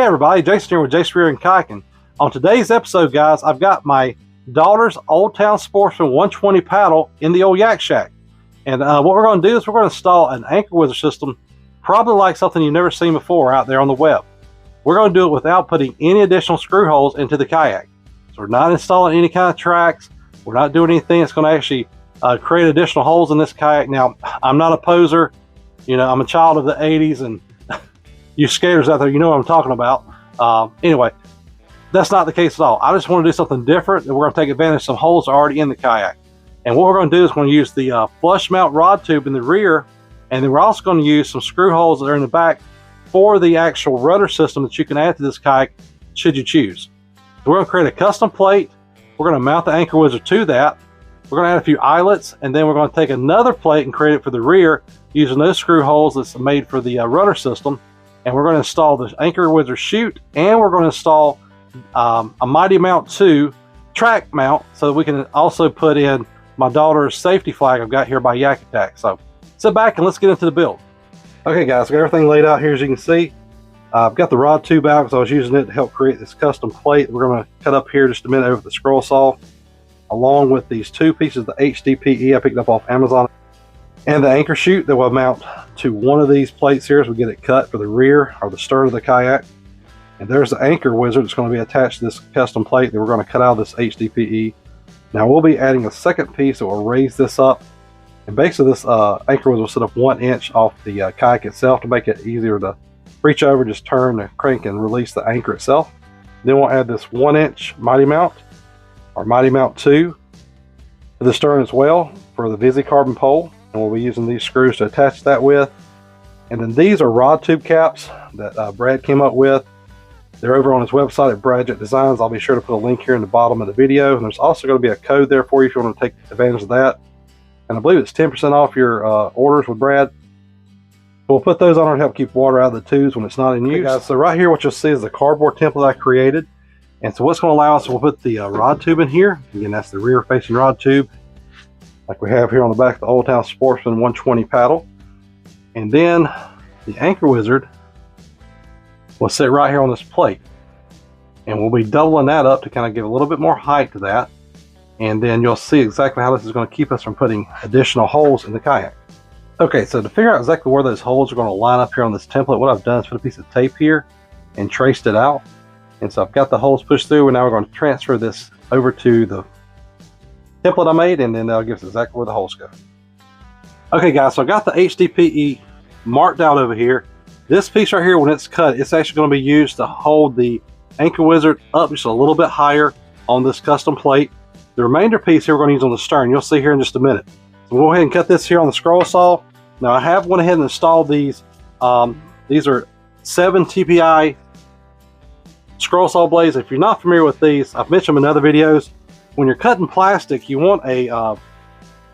Hey everybody, Jason here with Jason Rear and Kayak. On today's episode, guys, I've got my daughter's Old Town Sportsman 120 paddle in the old Yak Shack. And what we're going to do is we're going to install an anchor wizard system, probably like something you've never seen before out there on the web. We're going to do it without putting any additional screw holes into the kayak. So we're not installing any kind of tracks. We're not doing anything that's going to actually create additional holes in this kayak. Now, I'm not a poser. You know, I'm a child of the 80s, and you skaters out there, you know what I'm talking about. Anyway, that's not the case at all. I just want to do something different, and we're going to take advantage of some holes already in the kayak. And what we're going to do is we're going to use the flush mount rod tube in the rear, and then we're also going to use some screw holes that are in the back for the actual rudder system that you can add to this kayak should you choose. So we're going to create a custom plate. We're going to mount the anchor wizard to that. We're going to add a few eyelets, and then we're going to take another plate and create it for the rear using those screw holes that's made for the rudder system. And we're going to install the anchor wizard chute, and we're going to install a MightyMount II track mount so that we can also put in my daughter's safety flag I've got here by YakAttack. So sit back and let's get into the build. Okay guys, I got everything laid out here as you can see. I've got the rod tube out because I was using it to help create this custom plate we're going to cut up here just a minute over the scroll saw, along with these two pieces of the HDPE I picked up off Amazon, and the anchor chute that will mount to one of these plates here as we get it cut for the rear or the stern of the kayak. And there's the anchor wizard that's going to be attached to this custom plate that we're going to cut out of this HDPE. Now we'll be adding a second piece that will raise this up, and basically this anchor wizard will sit up 1 inch off the kayak itself to make it easier to reach over, just turn the crank and release the anchor itself. Then we'll add this 1 inch MightyMount or MightyMount II to the stern as well for the VisiCarbon pole. And we'll be using these screws to attach that with. And then these are rod tube caps that Brad came up with. They're over on his website at Bradget Designs. I'll be sure to put a link here in the bottom of the video. And there's also going to be a code there for you if you want to take advantage of that. And I believe it's 10% off your orders with Brad. We'll put those on there to help keep water out of the tubes when it's not in use. Okay, guys, so right here what you'll see is the cardboard template I created. And so what's going to allow us, we'll put the rod tube in here. Again, that's the rear facing rod tube, like we have here on the back of the Old Town Sportsman 120 paddle. And then the anchor wizard will sit right here on this plate. And we'll be doubling that up to kind of give a little bit more height to that. And then you'll see exactly how this is going to keep us from putting additional holes in the kayak. Okay, so to figure out exactly where those holes are going to line up here on this template, what I've done is put a piece of tape here and traced it out. And so I've got the holes pushed through, and now we're going to transfer this over to the template I made, and then that'll give us exactly where the holes go. Okay guys, so I got the HDPE marked out over here. This piece right here, when it's cut, it's actually going to be used to hold the anchor wizard up just a little bit higher on this custom plate. The remainder piece here we're going to use on the stern. You'll see here in just a minute. So we'll go ahead and cut this here on the scroll saw. Now I have went ahead and installed these. These are 7 TPI scroll saw blades. If you're not familiar with these, I've mentioned them in other videos. When you're cutting plastic, you want a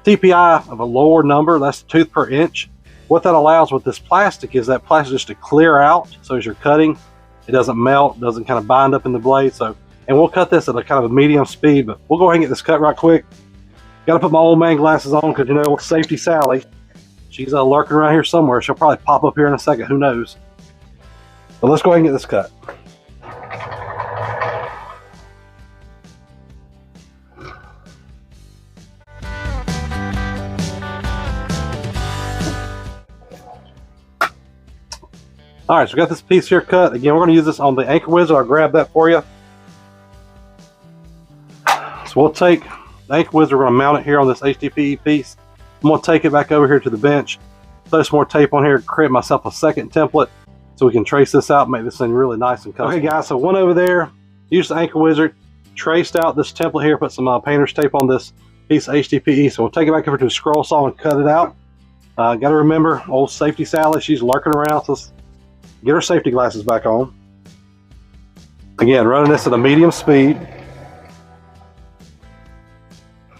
TPI of a lower number. That's the tooth per inch. What that allows with this plastic is that plastic just to clear out. So as you're cutting, it doesn't melt, doesn't kind of bind up in the blade. So, and we'll cut this at a kind of a medium speed, but we'll go ahead and get this cut right quick. Got to put my old man glasses on because, you know, Safety Sally, she's lurking around here somewhere. She'll probably pop up here in a second. Who knows? But let's go ahead and get this cut. All right, so we got this piece here cut. Again, we're going to use this on the anchor wizard. I'll grab that for you. So we'll take the anchor wizard, we're going to mount it here on this HDPE piece. I'm going to take it back over here to the bench, throw some more tape on here, create myself a second template so we can trace this out and make this thing really nice and custom. Okay guys, so one over there, use the anchor wizard, traced out this template here, put some painter's tape on this piece of HDPE. So we'll take it back over to the scroll saw and cut it out. Got to remember, old Safety Sally, she's lurking around, so let's get her safety glasses back on. Again, running this at a medium speed.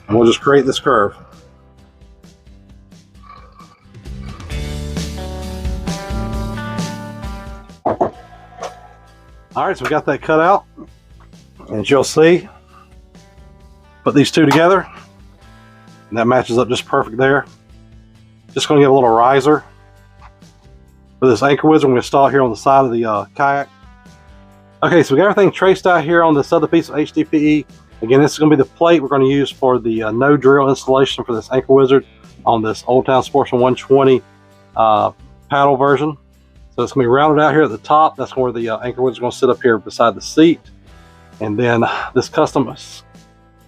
And we'll just create this curve. All right, so we got that cut out. And as you'll see, put these two together, and that matches up just perfect there. Just going to give a little riser for this anchor wizard. I'm going to install it here on the side of the kayak. Okay, so we got everything traced out here on this other piece of HDPE. Again, this is going to be the plate we're going to use for the no drill installation for this Anchor Wizard on this Old Town Sportsman 120 paddle version. So it's going to be rounded out here at the top. That's where the Anchor Wizard is going to sit up here beside the seat. And then this custom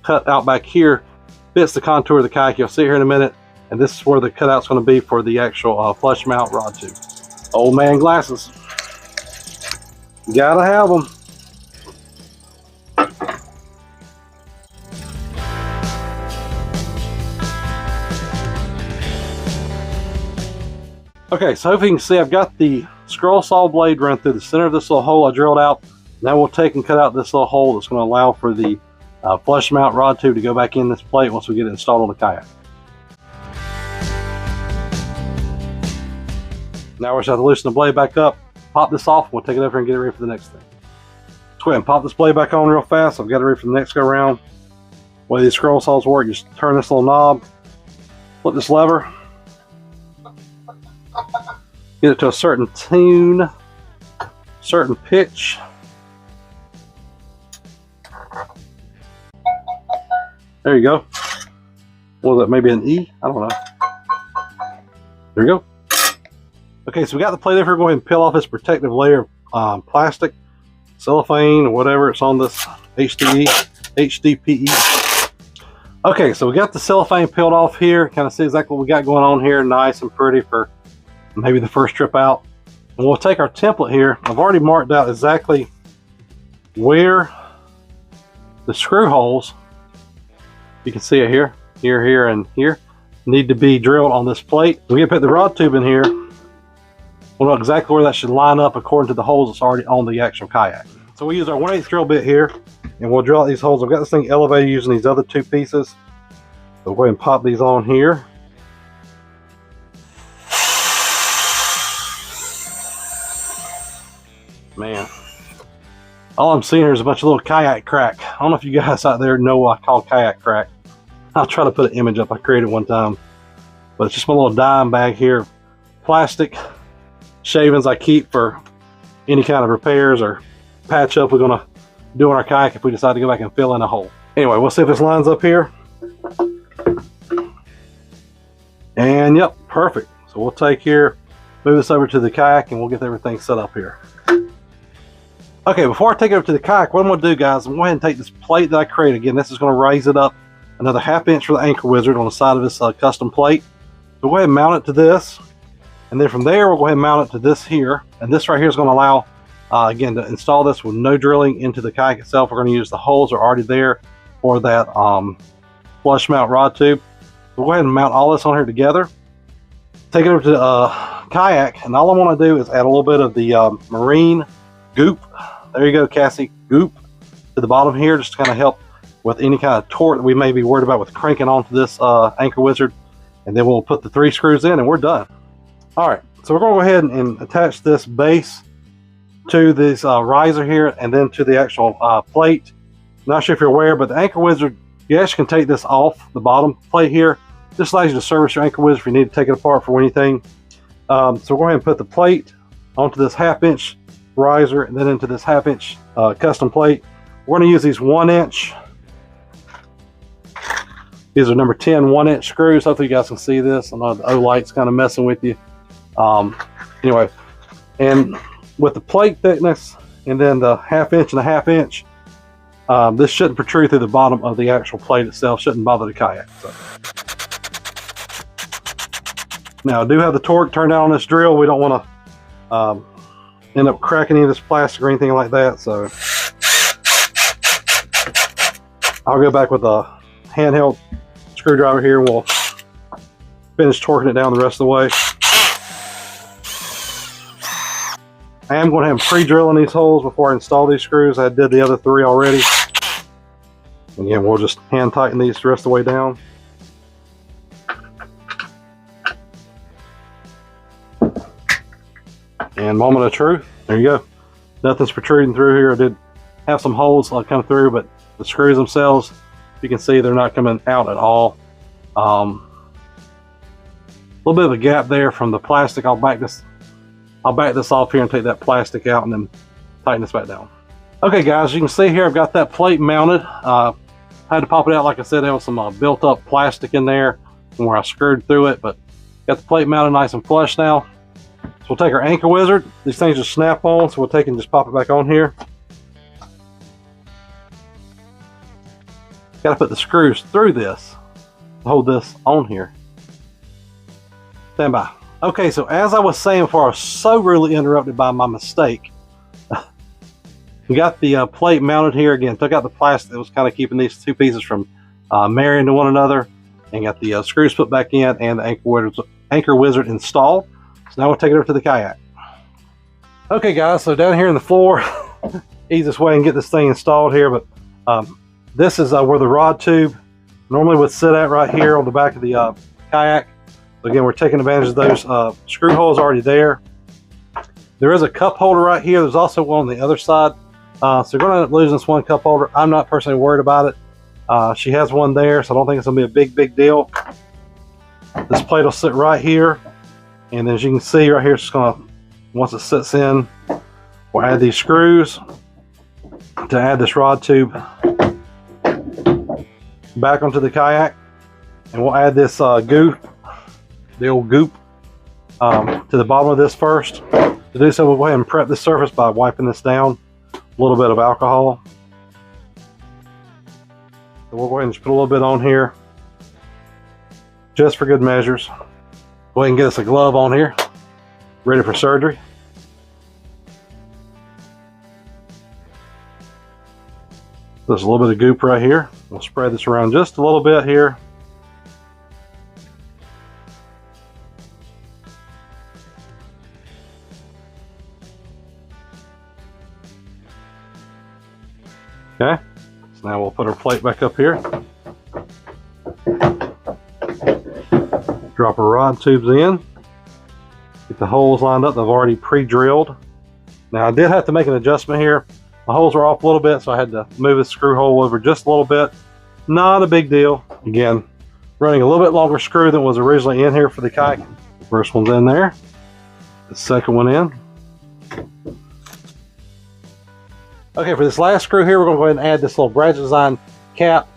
cut out back here fits the contour of the kayak. You'll see it here in a minute. And this is where the cutout's going to be for the actual flush mount rod tube. Old man glasses. Gotta have them. Okay, so hopefully you can see I've got the scroll saw blade run through the center of this little hole I drilled out. Now we'll take and cut out this little hole that's going to allow for the flush mount rod tube to go back in this plate once we get it installed on the kayak. Now we're just have to loosen the blade back up, pop this off, and we'll take it over and get it ready for the next thing. Let's go ahead and pop this blade back on real fast. I've got it ready for the next go around. The way these scroll saws work, you just turn this little knob, flip this lever, get it to a certain tune, certain pitch. There you go. What was that, maybe an E? I don't know. There you go. Okay, so we got the plate over here. Go ahead and peel off this protective layer of plastic, cellophane, or whatever it's on this HDPE. Okay, so we got the cellophane peeled off here. Kind of see exactly what we got going on here. Nice and pretty for maybe the first trip out. And we'll take our template here. I've already marked out exactly where the screw holes, you can see it here, here, and here, need to be drilled on this plate. We're gonna put the rod tube in here. We'll know exactly where that should line up according to the holes that's already on the actual kayak. So we use our 1/8 drill bit here, and we'll drill out these holes. I've got this thing elevated using these other two pieces. So we'll go ahead and pop these on here. Man, all I'm seeing here is a bunch of little kayak crack. I don't know if you guys out there know what I call kayak crack. I'll try to put an image up I created one time. But it's just my little dime bag here. Plastic shavings I keep for any kind of repairs or patch up we're gonna do on our kayak if we decide to go back and fill in a hole. Anyway, we'll see if this lines up here. And yep, perfect. So we'll take here, move this over to the kayak, and we'll get everything set up here. Okay, before I take it over to the kayak, what I'm gonna do, guys, I'm gonna go ahead and take this plate that I created. Again, this is gonna raise it up another 1/2 inch for the Anchor Wizard on the side of this custom plate. So we'll go ahead and mount it to this. And then from there, we'll go ahead and mount it to this here. And this right here is going to allow, again, to install this with no drilling into the kayak itself. We're going to use the holes that are already there for that flush mount rod tube. We'll go ahead and mount all this on here together. Take it over to the kayak. And all I want to do is add a little bit of the marine GOOP. There you go, Cassie. GOOP to the bottom here, just to kind of help with any kind of torque that we may be worried about with cranking onto this Anchor Wizard. And then we'll put the 3 screws in and we're done. All right, so we're going to go ahead and attach this base to this riser here and then to the actual plate. Not sure if you're aware, but the Anchor Wizard, you actually can take this off the bottom plate here. This allows you to service your Anchor Wizard if you need to take it apart for anything. So we're going to put the plate onto this 1/2 inch riser and then into this 1/2 inch custom plate. We're going to use these 1 inch. These are number 10 1-inch screws. Hopefully you guys can see this. I know the O-light's kind of messing with you. Anyway, and with the plate thickness and then the 1/2 inch and a 1/2 inch, this shouldn't protrude through the bottom of the actual plate itself. Shouldn't bother the kayak. So. Now I do have the torque turned down on this drill. We don't want to end up cracking any of this plastic or anything like that. So I'll go back with a handheld screwdriver here and we'll finish torquing it down the rest of the way. I am going to have pre-drilling these holes before I install these screws. I did the other 3 already. Again, we'll just hand tighten these the rest of the way down. And moment of truth. There you go. Nothing's protruding through here. I did have some holes come through, but the screws themselves, you can see they're not coming out at all. A little bit of a gap there from the plastic. I'll back this off here and take that plastic out and then tighten this back down. Okay guys, you can see here I've got that plate mounted. I had to pop it out, like I said, there was some built up plastic in there from where I screwed through it, but got the plate mounted nice and flush now. So we'll take our anchor wizard. These things just snap on, so we'll take and just pop it back on here. Got to put the screws through this to hold this on here. Stand by. Okay, so as I was saying before, I was so rudely interrupted by my mistake. We got the plate mounted here again. Took out the plastic that was kind of keeping these two pieces from marrying to one another, and got the screws put back in and the anchor wizard installed. So now we'll take it over to the kayak. Okay guys, so down here in the floor, easiest way to get this thing installed here, but this is where the rod tube normally would sit at, right here on the back of the kayak. So again, we're taking advantage of those screw holes already there. There is a cup holder right here. There's also one on the other side. So you're going to end up losing this one cup holder. I'm not personally worried about it. She has one there, so I don't think it's going to be a big deal. This plate will sit right here. And as you can see right here, it's just going to, once it sits in, we'll add these screws to add this rod tube back onto the kayak. And we'll add this GOOP, the old GOOP, to the bottom of this first. To do so, we'll go ahead and prep this surface by wiping this down. A little bit of alcohol. So we'll go ahead and just put a little bit on here, just for good measures. Go ahead and get us a glove on here, ready for surgery. There's a little bit of goop right here. We'll spread this around just a little bit here. Okay, so now we'll put our plate back up here. Drop our rod tubes in. Get the holes lined up. They've already pre-drilled. Now I did have to make an adjustment here. My holes are off a little bit, so I had to move the screw hole over just a little bit. Not a big deal. Again, running a little bit longer screw than was originally in here for the kayak. The first one's in there. The second one in. Okay, for this last screw here, we're going to go ahead and add this little Bradget Design cap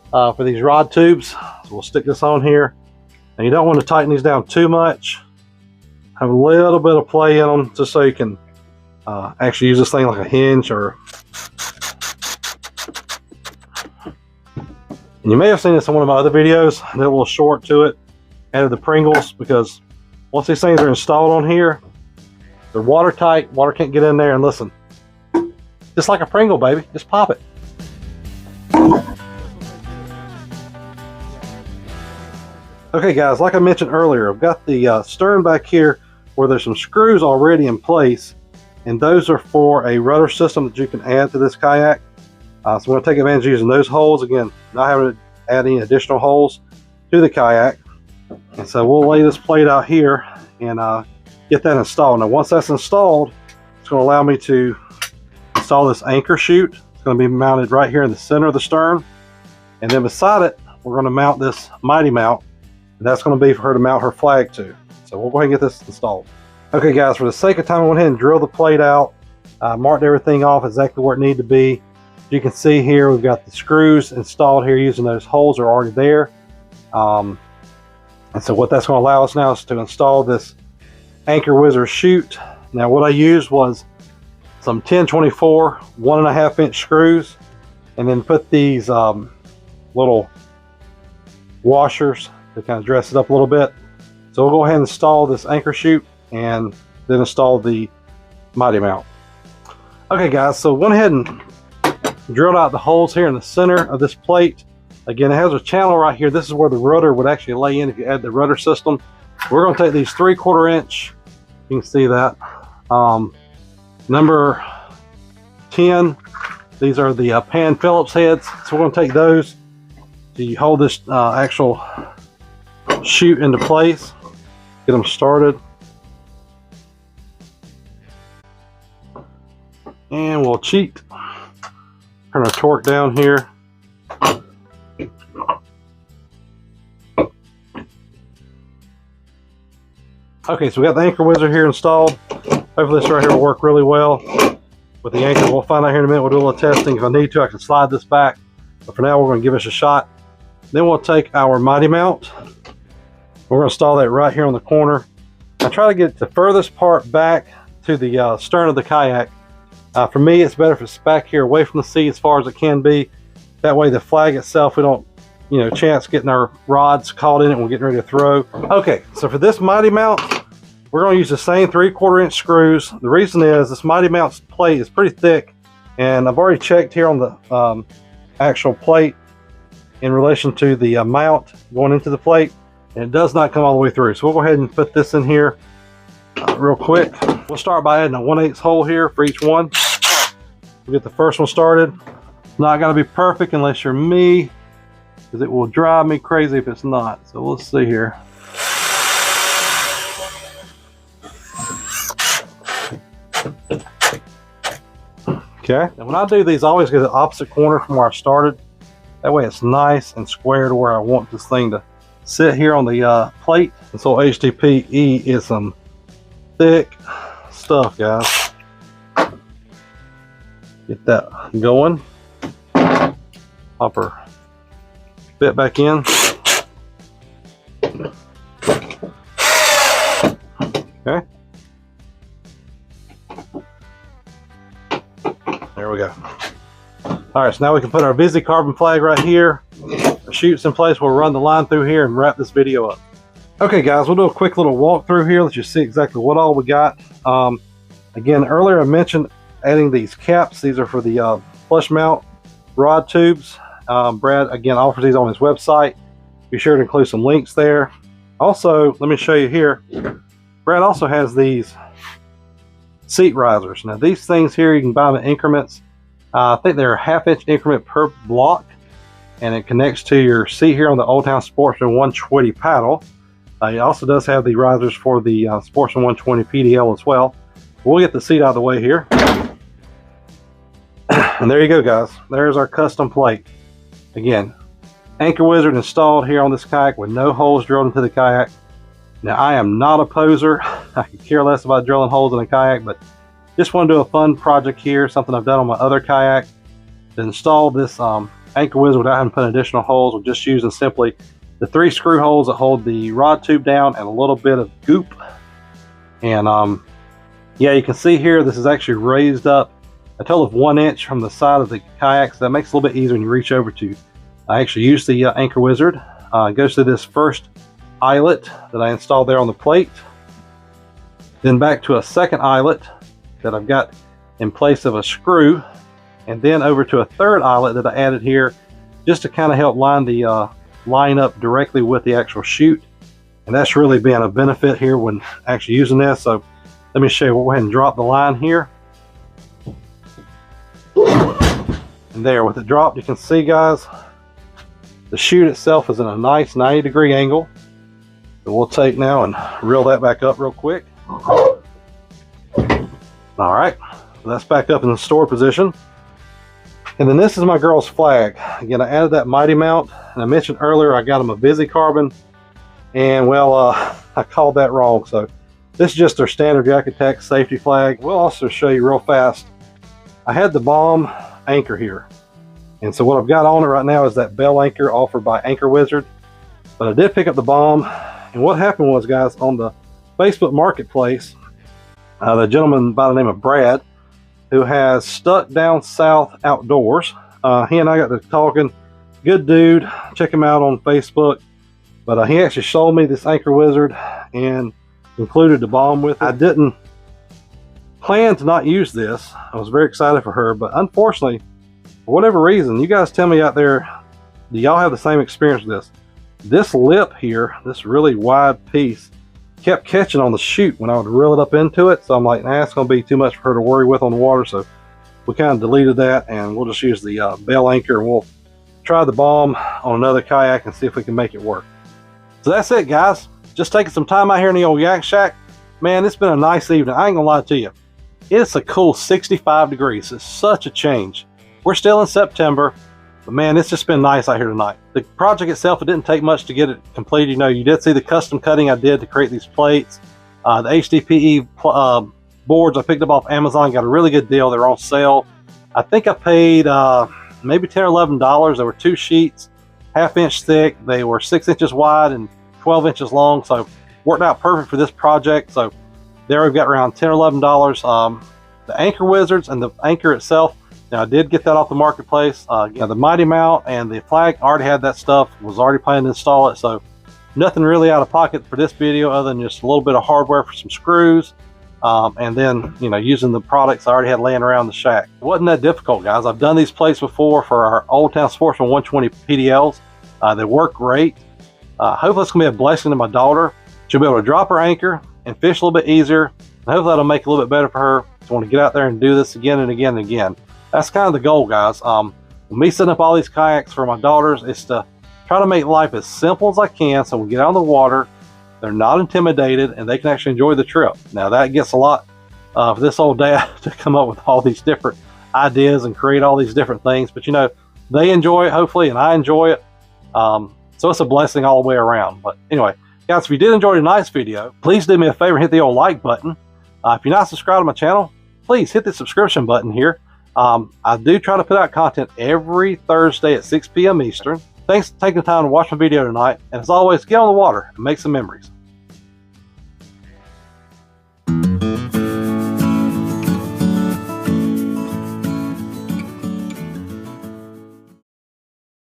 for these rod tubes. So we'll stick this on here. And you don't want to tighten these down too much. Have a little bit of play in them just so you can actually use this thing like a hinge. Or and you may have seen this in one of my other videos. I did a little short to it. Added the Pringles, because once these things are installed on here, they're watertight. Water can't get in there. And listen, just like a Pringle, baby. Just pop it. Okay guys, like I mentioned earlier, I've got the stern back here where there's some screws already in place, and those are for a rudder system that you can add to this kayak. So I'm going to take advantage of using those holes. Again, not having to add any additional holes to the kayak. And so we'll lay this plate out here and get that installed. Now once that's installed, it's going to allow me to install this anchor chute. It's going to be mounted right here in the center of the stern, and then beside it we're going to mount this MightyMount, and that's going to be for her to mount her flag to. So we'll go ahead and get this installed. Okay guys, for the sake of time, I went ahead and drilled the plate out, marked everything off exactly where it needed to be. You can see here we've got the screws installed here using those holes are already there. And so what that's going to allow us now is to install this anchor wizard chute. Now what I used was some 1024 1.5 inch screws, and then put these little washers to kind of dress it up a little bit. So we'll go ahead and install this anchor chute and then install the MightyMount. Okay guys, so went ahead and drilled out the holes here in the center of this plate. Again, it has a channel right here. This is where the rudder would actually lay in if you add the rudder system. We're going to take these 3/4 inch, you can see that, number 10. These are the pan Phillips heads. So we're going to take those to hold this actual chute into place. Get them started. And we'll cheat. Turn our torque down here. Okay, so we got the anchor wizard here installed. Hopefully this right here will work really well. with the anchor. We'll find out here in a minute. We'll do a little testing. If I need to, I can slide this back. But for now, we're going to give this a shot. Then we'll take our MightyMount. We're going to install that right here on the corner. I try to get the furthest part back to the stern of the kayak. For me, it's better if it's back here away from the sea as far as it can be. That way the flag itself, we don't, chance getting our rods caught in it when we're getting ready to throw. Okay, so for this MightyMount, we're going to use the same 3/4 inch screws. The reason is this MightyMount's plate is pretty thick, and I've already checked here on the actual plate in relation to the mount going into the plate, and it does not come all the way through. So we'll go ahead and put this in here real quick. We'll start by adding a 1/8 hole here for each one. We'll get the first one started. It's not going to be perfect unless you're me, because it will drive me crazy if it's not. So let's see here. Okay, and when I do these, I always get the opposite corner from where I started. That way it's nice and square to where I want this thing to sit here on the plate. And so HDPE is some thick stuff, guys. Get that going. Pop her bit back in. Okay. There we go. All right, so now we can put our VisiCarbon flag right here. The chute's in place. We'll run the line through here and wrap this video up. Okay, guys, we'll do a quick little walkthrough here. Let's just see exactly what all we got. Again, earlier I mentioned adding these caps. These are for the flush mount rod tubes. Brad, again, offers these on his website. Be sure to include some links there. Also, let me show you here. Brad also has these seat risers. Now, these things here, you can buy them in increments. I think they're a 1/2 inch increment per block, and it connects to your seat here on the Old Town Sportsman 120 paddle. It also does have the risers for the Sportsman 120 PDL as well. We'll get the seat out of the way here. And there you go, guys. There's our custom plate. Again, Anchor Wizard installed here on this kayak with no holes drilled into the kayak. Now, I am not a poser. I could care less about drilling holes in a kayak, but just want to do a fun project here, something I've done on my other kayak. To install this Anchor Wizard without having to put additional holes, we're just using simply the 3 screw holes that hold the rod tube down and a little bit of GOOP. And yeah, you can see here, this is actually raised up a total of 1 inch from the side of the kayak, so that makes it a little bit easier when you reach over to actually use the Anchor Wizard. It goes to this first eyelet that I installed there on the plate, then back to a second eyelet that I've got in place of a screw, and then over to a third eyelet that I added here just to kind of help line the line up directly with the actual chute. And that's really been a benefit here when actually using this. So let me show you. We'll go ahead and drop the line here. And there, with it dropped, you can see, guys, the chute itself is in a nice 90-degree angle. So we'll take now and reel that back up real quick. All right, so that's back up in the store position. And then this is my girl's flag. Again, I added that MightyMount, and I mentioned earlier I got them a VisiCarbon, and well, I called that wrong. So this is just their standard YakAttack safety flag. We'll also show you real fast. I had the bomb anchor here, and so what I've got on it right now is that bell anchor offered by Anchor Wizard. But I did pick up the bomb, and what happened was, guys, on the Facebook Marketplace, the gentleman by the name of Brad, who has Stuck Down South Outdoors, he and I got to talking. Good dude, check him out on Facebook. But he actually sold me this Anchor Wizard and included the bomb with it. I didn't plan to not use this. I was very excited for her, but unfortunately, for whatever reason, you guys tell me out there, do y'all have the same experience with this? This lip here, this really wide piece, kept catching on the chute when I would reel it up into it. So I'm like, nah, it's going to be too much for her to worry with on the water. So we kind of deleted that, and we'll just use the bell anchor, and we'll try the bomb on another kayak and see if we can make it work. So that's it, guys. Just taking some time out here in the old Yak Shack. Man, it's been a nice evening. I ain't gonna lie to you. It's a cool 65 degrees. It's such a change. We're still in September, but man, it's just been nice out here tonight. The project itself, it didn't take much to get it completed. You know, you did see the custom cutting I did to create these plates. The HDPE boards I picked up off Amazon. Got a really good deal. They're on sale. I think I paid maybe $10 or $11. There were 2 sheets, 1/2 inch thick. They were 6 inches wide and 12 inches long, so worked out perfect for this project. So there we've got around $10 or $11. The anchor wizards and the anchor itself, now I did get that off the marketplace. The MightyMount and the flag, I already had that stuff, was already planning to install it, so nothing really out of pocket for this video other than just a little bit of hardware for some screws, and then using the products I already had laying around the shack. It wasn't that difficult, guys. I've done these plates before for our Old Town Sportsman 120 PDLs. They work great. Hopefully it's gonna be a blessing to my daughter. She'll be able to drop her anchor and fish a little bit easier, and hopefully that'll make it a little bit better for her. I want to get out there and do this again and again and again. That's kind of the goal, guys. Me setting up all these kayaks for my daughters is to try to make life as simple as I can, so when we get out on the water, they're not intimidated and they can actually enjoy the trip. Now that gets a lot for this old dad to come up with all these different ideas and create all these different things, but they enjoy it hopefully, and I enjoy it. So it's a blessing all the way around. But anyway, guys, if you did enjoy tonight's video, please do me a favor and hit the old like button. If you're not subscribed to my channel, please hit the subscription button here. I do try to put out content every Thursday at 6 p.m. Eastern. Thanks for taking the time to watch my video tonight, and as always, get on the water and make some memories.